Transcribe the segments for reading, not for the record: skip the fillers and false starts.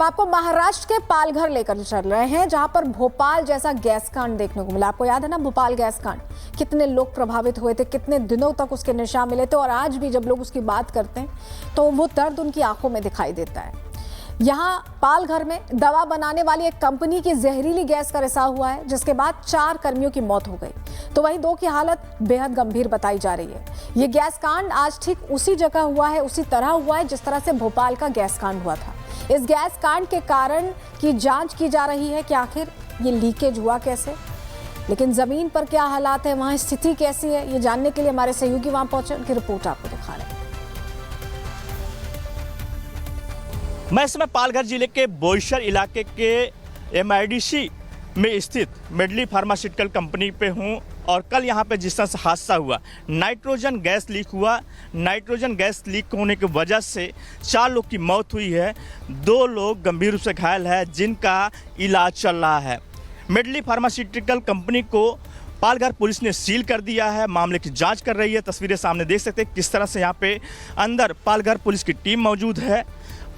अब आपको महाराष्ट्र के पालघर लेकर चल रहे हैं, जहां पर भोपाल जैसा गैस कांड देखने को मिला। आपको याद है ना भोपाल गैस कांड, कितने लोग प्रभावित हुए थे, कितने दिनों तक उसके निशान मिले थे, और आज भी जब लोग उसकी बात करते हैं तो वो दर्द उनकी आंखों में दिखाई देता है। यहाँ पालघर में दवा बनाने वाली एक कंपनी की जहरीली गैस का रिसाव हुआ है, जिसके बाद 4 कर्मियों की मौत हो गई, तो वहीं 2 की हालत बेहद गंभीर बताई जा रही है। ये गैस कांड आज ठीक उसी जगह हुआ है, उसी तरह हुआ है जिस तरह से भोपाल का गैस कांड हुआ था। इस गैस कांड के कारण की जांच की जा रही है कि आखिर ये लीकेज हुआ कैसे, लेकिन जमीन पर क्या हालात है, वहां स्थिति कैसी है, ये जानने के लिए हमारे सहयोगी वहां पहुंचे, उनकी रिपोर्ट आपको दिखा रहे हैं। मैं इस समय पालघर जिले के बोईसर इलाके के MIDC में स्थित मेडली फार्मास्यूटिकल कंपनी पे हूँ, और कल यहाँ पे जिस तरह से हादसा हुआ, नाइट्रोजन गैस लीक हुआ। नाइट्रोजन गैस लीक होने की वजह से 4 लोग की मौत हुई है, 2 लोग गंभीर रूप से घायल है, जिनका इलाज चल रहा है। मेडली फार्मास्यूटिकल कंपनी को पालघर पुलिस ने सील कर दिया है, मामले की जांच कर रही है। तस्वीरें सामने देख सकते हैं किस तरह से यहाँ पे अंदर पालघर पुलिस की टीम मौजूद है,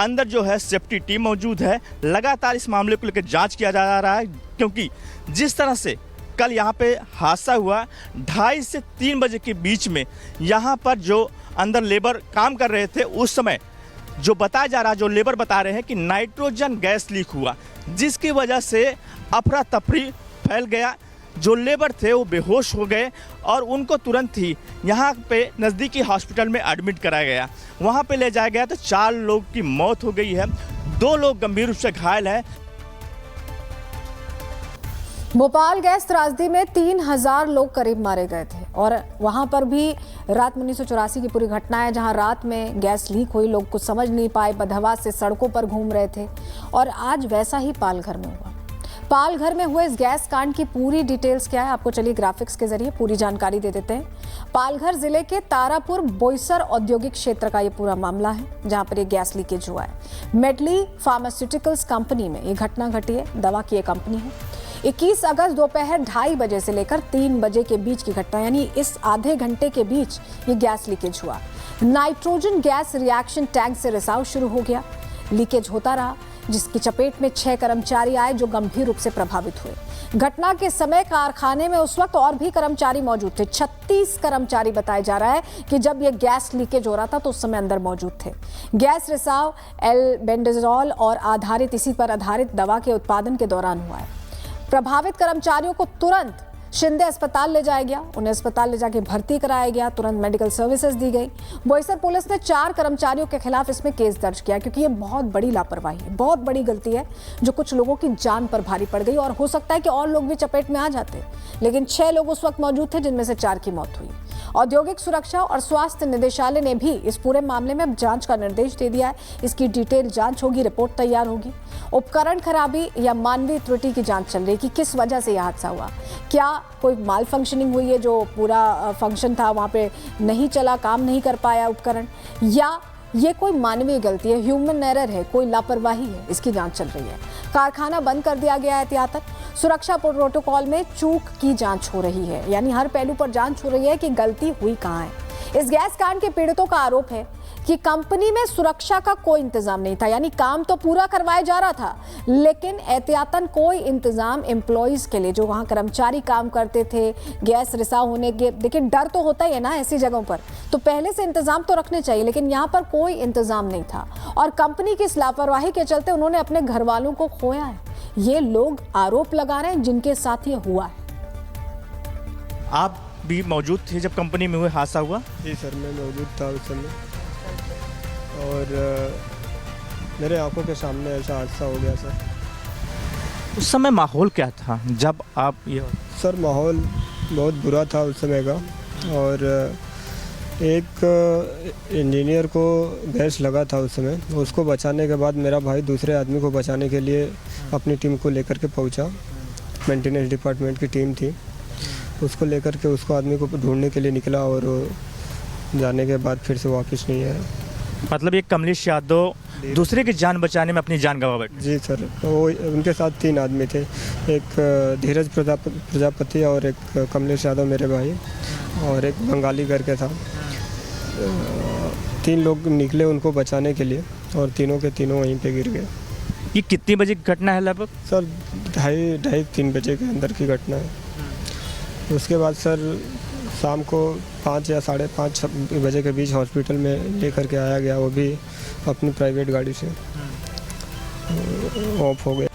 अंदर जो है सेफ्टी टीम मौजूद है। लगातार इस मामले को लेकर जांच किया जा रहा है, क्योंकि जिस तरह से कल यहाँ पे हादसा हुआ, 2:30 से 3 बजे के बीच में यहाँ पर जो अंदर लेबर काम कर रहे थे, उस समय जो बताया जा रहा, जो लेबर बता रहे हैं कि नाइट्रोजन गैस लीक हुआ, जिसकी वजह से अफरा तफरी फैल गया। जो लेबर थे वो बेहोश हो गए और उनको तुरंत ही यहाँ पे नज़दीकी हॉस्पिटल में एडमिट कराया गया। वहाँ पे ले जाया गया तो 4 लोग की मौत हो गई है, 2 लोग गंभीर रूप से घायल हैं। भोपाल गैस त्रासदी में 3000 लोग करीब मारे गए थे, और वहां पर भी रात 1984 की पूरी घटना है, जहां रात में गैस लीक हुई, लोग कुछ समझ नहीं पाए, बदहवा से सड़कों पर घूम रहे थे, और आज वैसा ही पालघर में हुआ। पालघर में हुए इस गैस कांड की पूरी डिटेल्स क्या है, आपको चलिए ग्राफिक्स के जरिए पूरी जानकारी दे देते हैं। पालघर जिले के तारापुर बोईसर औद्योगिक क्षेत्र का ये पूरा मामला है, जहां पर ये गैस लीकेज हुआ है। मेडली फार्मास्यूटिकल्स कंपनी में ये घटना घटी है, दवा की ये कंपनी है। 21 अगस्त दोपहर 2:30 बजे से लेकर 3 बजे के बीच की घटना, यानी इस आधे घंटे के बीच ये गैस लीकेज हुआ। नाइट्रोजन गैस रिएक्शन टैंक से रिसाव शुरू हो गया, लीकेज होता रहा, जिसकी चपेट में 6 कर्मचारी आए जो गंभीर रूप से प्रभावित हुए। घटना के समय कारखाने में उस वक्त और भी कर्मचारी मौजूद थे, 36 कर्मचारी बताया जा रहा है कि जब यह गैस लीकेज हो रहा था तो उस समय अंदर मौजूद थे। गैस रिसाव एल्बेंडाजोल और आधारित इसी पर आधारित दवा के उत्पादन के दौरान हुआ है। प्रभावित कर्मचारियों को तुरंत शिंदे अस्पताल ले जाया गया, उन्हें अस्पताल ले जाके भर्ती कराया गया, तुरंत मेडिकल सर्विसेज दी गई। बोईसर पुलिस ने 4 कर्मचारियों के खिलाफ इसमें केस दर्ज किया, क्योंकि ये बहुत बड़ी लापरवाही है, बहुत बड़ी गलती है, जो कुछ लोगों की जान पर भारी पड़ गई, और हो सकता है कि और लोग भी चपेट में आ जाते, लेकिन 6 लोग उस वक्त मौजूद थे, जिनमें से 4 की मौत हुई। औद्योगिक सुरक्षा और स्वास्थ्य निदेशालय ने भी इस पूरे मामले में जांच का निर्देश दे दिया है। इसकी डिटेल जांच होगी, रिपोर्ट तैयार होगी। उपकरण खराबी या मानवीय त्रुटि की जांच चल रही है कि किस वजह से यह हादसा हुआ, क्या कोई माल फंक्शनिंग हुई है, जो पूरा फंक्शन था वहाँ पे नहीं चला, काम नहीं कर पाया उपकरण, या ये कोई मानवीय गलती है, ह्यूमन एरर है, कोई लापरवाही है, इसकी जांच चल रही है। कारखाना बंद कर दिया गया है एहतियातन। सुरक्षा प्रोटोकॉल में चूक की जांच हो रही है, यानी हर पहलू पर जांच हो रही है कि गलती हुई कहाँ है। इस गैस कांड के पीड़ितों का आरोप है कि कंपनी में सुरक्षा का कोई इंतजाम नहीं था, यानी काम तो पूरा करवाया जा रहा था, लेकिन एहतियातन कोई इंतजाम एम्प्लॉइज के लिए, जो वहां कर्मचारी काम करते थे, गैस रिसाव होने के, देखिए डर तो होता ही है ना ऐसी जगहों पर, तो पहले से इंतजाम तो रखने चाहिए, लेकिन यहाँ पर कोई इंतजाम नहीं था, और कंपनी की इस लापरवाही के चलते उन्होंने अपने घर वालों को खोया है। ये लोग आरोप लगा रहे हैं जिनके साथ ये हुआ है। आप भी मौजूद थे जब कंपनी में हुए हादसा हुआ? जी सर, मैं मौजूद था उस समय, और मेरे आंखों के सामने ऐसा हादसा हो गया सर। उस समय माहौल क्या था जब आप ये? सर माहौल बहुत बुरा था उस समय का, और एक इंजीनियर को गैस लगा था उस समय, उसको बचाने के बाद मेरा भाई दूसरे आदमी को बचाने के लिए अपनी टीम को लेकर के पहुंचा। मेंटेनेंस डिपार्टमेंट की टीम थी, उसको लेकर के उसको आदमी को ढूंढने के लिए निकला, और जाने के बाद फिर से वापस नहीं आया। मतलब ये कमलेश यादव दूसरे की जान बचाने में अपनी जान गंवा बैठे? जी सर, वो उनके साथ 3 आदमी थे, एक धीरज प्रजापति और एक कमलेश यादव मेरे भाई, और एक बंगाली करके था। 3 लोग निकले उनको बचाने के लिए, और तीनों के तीनों वहीं पे गिर गए। ये कितनी बजे की घटना है लगभग? सर 2:30-3 बजे के अंदर की घटना है। उसके बाद सर शाम को 5 या 5:30 बजे के बीच हॉस्पिटल में लेकर के आया गया, वो भी अपनी प्राइवेट गाड़ी से ऑफ हो गया।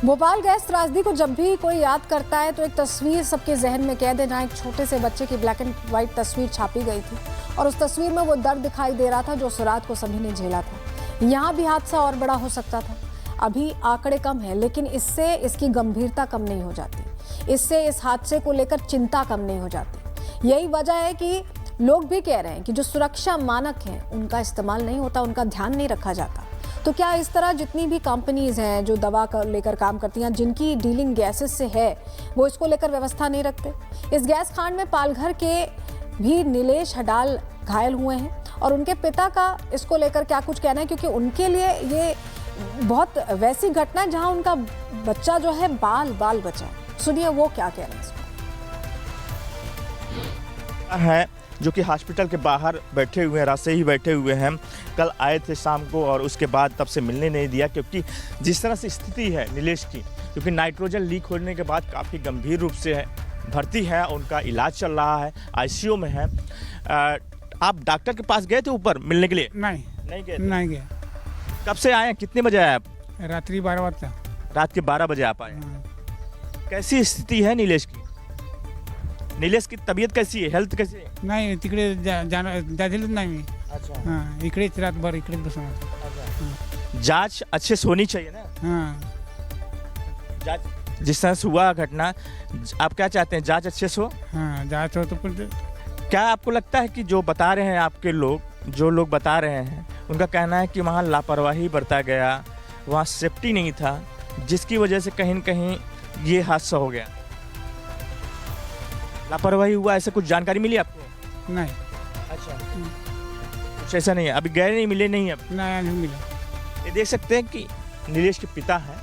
भोपाल गैस त्रासदी को जब भी कोई याद करता है तो एक तस्वीर सबके जहन में कैद है, जहाँ एक छोटे से बच्चे की ब्लैक एंड व्हाइट तस्वीर छापी गई थी और उस तस्वीर में वो दर्द दिखाई दे रहा था जो उस रात को सभी ने झेला था। यहाँ भी हादसा और बड़ा हो सकता था। अभी आंकड़े कम हैं, लेकिन इससे इसकी गंभीरता कम नहीं हो जाती, इससे इस हादसे को लेकर चिंता कम नहीं हो जाती। यही वजह है कि लोग भी कह रहे हैं कि जो सुरक्षा मानक हैं उनका इस्तेमाल नहीं होता, उनका ध्यान नहीं रखा जाता। तो क्या इस तरह जितनी भी कंपनीज हैं जो दवा का लेकर काम करती हैं, जिनकी डीलिंग गैसेस से है, वो इसको लेकर व्यवस्था नहीं रखते? इस गैस कांड में पालघर के भी नीलेश हडाल घायल हुए हैं और उनके पिता का इसको लेकर क्या कुछ कहना है, क्योंकि उनके लिए ये बहुत वैसी घटना है जहां उनका बच्चा जो है बाल बचा है। सुनिए वो क्या कह रहे हैं इसको। है जो कि हॉस्पिटल के बाहर बैठे हुए हैं, रात से ही बैठे हुए हैं। कल आए थे शाम को और उसके बाद तब से मिलने नहीं दिया, क्योंकि जिस तरह से स्थिति है नीलेश की, क्योंकि नाइट्रोजन लीक होने के बाद काफ़ी गंभीर रूप से है, भर्ती है, उनका इलाज चल रहा है, आईसीयू में है। आप डॉक्टर के पास गए थे ऊपर मिलने के लिए? नहीं गए थे? नहीं गया। कब से आए हैं, कितने बजे आए आप? रात्रि 12 वाजता। रात के 12 बजे आप आए। कैसी स्थिती है नीलेश की? नीलेश की तबीयत कैसी है, हेल्थ कैसी है? नाही तिकडे जायचं नाही मी। अच्छा। हां इकडेच रातभर इकडेच बसून होतो। जांच अच्छे से होनी चाहिए ना। हां जांच जिस तरह से हुआ घटना, आप क्या चाहते हैं, जांच अच्छे से हो? हां जांच हो तो पण क्या आपको लगता है कि जो बता रहे हैं आपके लोग, जो लोग बता रहे हैं, उनका कहना है कि वहाँ लापरवाही बरता गया, वहाँ सेफ्टी नहीं था, जिसकी वजह से कहीं न कहीं ये हादसा हो गया? लापरवाही हुआ, ऐसे कुछ जानकारी मिली आपको? नहीं। अच्छा, कुछ ऐसा नहीं है, अभी गए नहीं, मिले नहीं अब? नहीं मिला। ये देख सकते हैं कि नीलेश के पिता हैं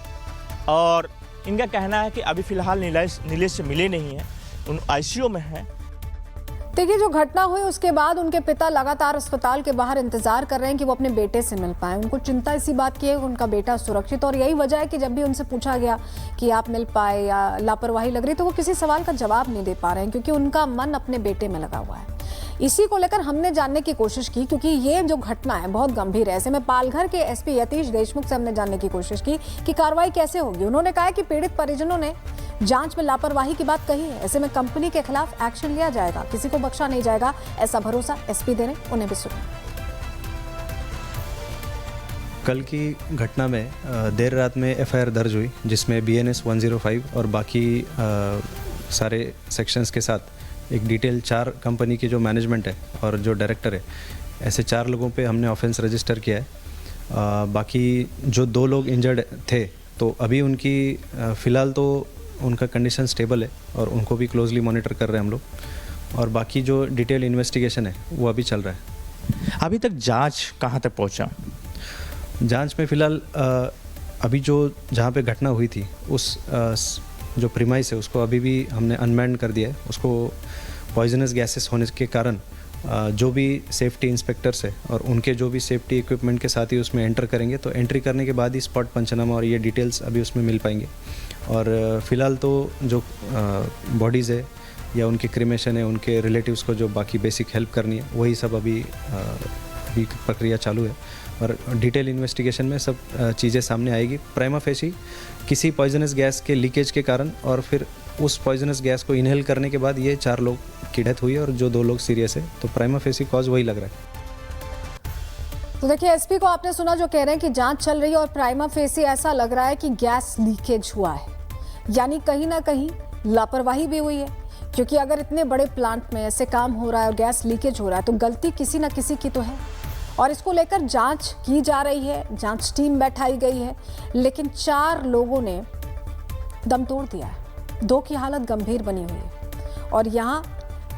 और इनका कहना है कि अभी फिलहाल नीलेश से मिले नहीं हैं, उन आईसीयू में हैं। देखिए, जो घटना हुई उसके बाद उनके पिता लगातार अस्पताल के बाहर इंतजार कर रहे हैं कि वो अपने बेटे से मिल पाए। उनको चिंता इसी बात की है कि उनका बेटा सुरक्षित, और यही वजह है कि जब भी उनसे पूछा गया कि आप मिल पाए या लापरवाही लग रही, तो वो किसी सवाल का जवाब नहीं दे पा रहे हैं, क्योंकि उनका मन अपने बेटे में लगा हुआ है। इसी को लेकर हमने जानने की कोशिश की, क्योंकि ये जो घटना है बहुत गंभीर है। ऐसे में पालघर के एसपी यतीश देशमुख से हमने जानने की कोशिश की कि कार्रवाई कैसे होगी। उन्होंने कहा कि पीड़ित परिजनों ने जांच में लापरवाही की बात कही है, ऐसे में कंपनी के खिलाफ एक्शन लिया जाएगा, किसी को बख्शा नहीं जाएगा, ऐसा भरोसा एसपी दे रहे हैं। उन्हें भी सुनिए। कल की घटना में देर रात में एफआईआर दर्ज हुई, जिसमें BNS 105 और बाकी सारे सेक्शंस के साथ एक डिटेल 4 कंपनी की जो मैनेजमेंट है और जो डायरेक्टर है, ऐसे 4 लोगों पे हमने ऑफेंस रजिस्टर किया है। बाकी जो 2 लोग इंजर्ड थे, तो अभी उनकी फ़िलहाल तो उनका कंडीशन स्टेबल है और उनको भी क्लोजली मॉनिटर कर रहे हैं हम लोग, और बाकी जो डिटेल इन्वेस्टिगेशन है वो अभी चल रहा है। अभी तक जांच कहाँ तक पहुँचा? जांच में फ़िलहाल अभी जो जहाँ पे घटना हुई थी उस जो प्रीमाइस है उसको अभी भी हमने अनमैन्ड कर दिया है। उसको पॉइजनस गैसेस होने के कारण जो भी सेफ्टी इंस्पेक्टर्स है और उनके जो भी सेफ्टी इक्विपमेंट के साथ ही उसमें एंटर करेंगे, तो एंट्री करने के बाद ही स्पॉट पंचनामा और ये डिटेल्स अभी उसमें मिल पाएंगे। और फिलहाल तो जो बॉडीज़ है या उनके क्रिमेशन है, उनके रिलेटिव्स को जो बाकी बेसिक हेल्प करनी है, वही सब अभी प्रक्रिया चालू है और डिटेल इन्वेस्टिगेशन में सब चीज़ें सामने आएगी। प्राइमा फेसी किसी पॉइजनस गैस के लीकेज के कारण और फिर उस पॉइजनस गैस को इनहेल करने के बाद ये 4 लोग की डेथ हुई है और जो 2 लोग सीरियस है, तो प्राइमा फेसी कॉज वही लग रहा है। तो देखिए, एसपी को आपने सुना जो कह रहे हैं कि जांच चल रही है और प्राइमा फेसी ऐसा लग रहा है कि गैस लीकेज हुआ है, यानी कहीं ना कहीं लापरवाही भी हुई है, क्योंकि अगर इतने बड़े प्लांट में ऐसे काम हो रहा है और गैस लीकेज हो रहा है तो गलती किसी ना किसी की तो है, और इसको लेकर जांच की जा रही है, जांच टीम बैठाई गई है। लेकिन 4 लोगों ने दम तोड़ दिया है, 2 की हालत गंभीर बनी हुई है, और यहाँ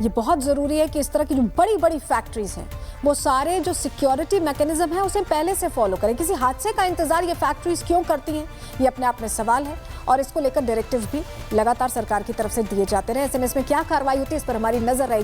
ये बहुत ज़रूरी है कि इस तरह की जो बड़ी बड़ी फैक्ट्रीज हैं वो सारे जो सिक्योरिटी मैकेनिज्म है उसे पहले से फॉलो करें। किसी हादसे का इंतजार ये फैक्ट्रीज क्यों करती हैं, ये अपने आप में सवाल है, और इसको लेकर डायरेक्टिव्स भी लगातार सरकार की तरफ से दिए जाते रहे। ऐसे में इसमें क्या कार्रवाई होती है, इस पर हमारी नजर रहेगी।